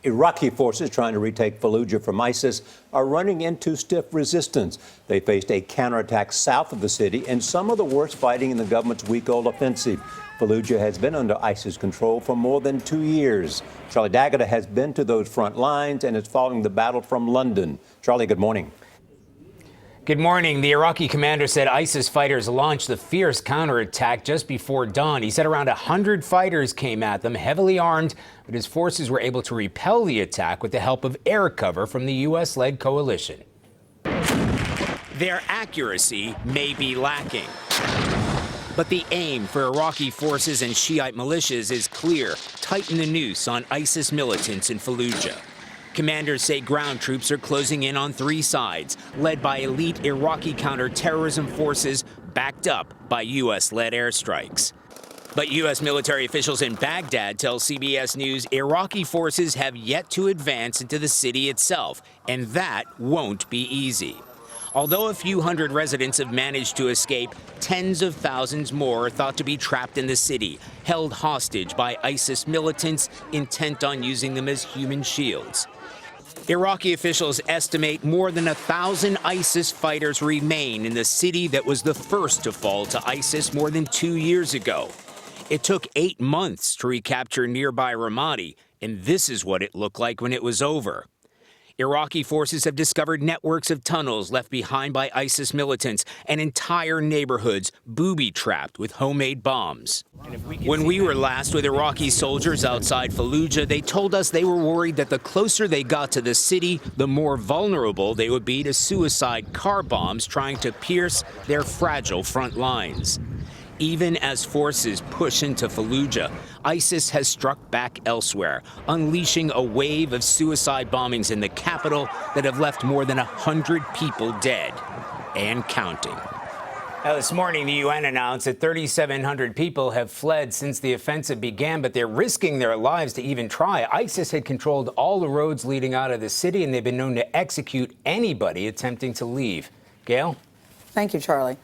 Iraqi forces trying to retake Fallujah from ISIS are running into stiff resistance. They faced a counterattack south of the city and some of the worst fighting in the government's week-old offensive. Fallujah has been under ISIS control for more than 2 years. Charlie D'Agata has been to those front lines and is following the battle from London. Charlie, good morning. Good morning. The Iraqi commander said ISIS fighters launched the fierce counterattack just before dawn. He said around 100 fighters came at them, heavily armed, but his forces were able to repel the attack with the help of air cover from the U.S.-led coalition. Their accuracy may be lacking, but the aim for Iraqi forces and Shiite militias is clear: tighten the noose on ISIS militants in Fallujah. Commanders say ground troops are closing in on 3 sides, led by elite Iraqi counterterrorism forces backed up by U.S.-led airstrikes. But U.S. military officials in Baghdad tell CBS News Iraqi forces have yet to advance into the city itself, and that won't be easy. Although a few hundred residents have managed to escape, tens of thousands more are thought to be trapped in the city, held hostage by ISIS militants intent on using them as human shields. Iraqi officials estimate more than 1,000 ISIS fighters remain in the city that was the first to fall to ISIS more than 2 years ago. It took 8 months to recapture nearby Ramadi, and this is what it looked like when it was over. Iraqi forces have discovered networks of tunnels left behind by ISIS militants and entire neighborhoods booby-trapped with homemade bombs. When we were last with Iraqi soldiers outside Fallujah, they told us they were worried that the closer they got to the city, the more vulnerable they would be to suicide car bombs trying to pierce their fragile front lines. Even as forces push into Fallujah, ISIS has struck back elsewhere, unleashing a wave of suicide bombings in the capital that have left more than 100 people dead and counting. Now, this morning, the UN announced that 3,700 people have fled since the offensive began, but they're risking their lives to even try. ISIS had controlled all the roads leading out of the city, and they've been known to execute anybody attempting to leave. Gail? Thank you, Charlie.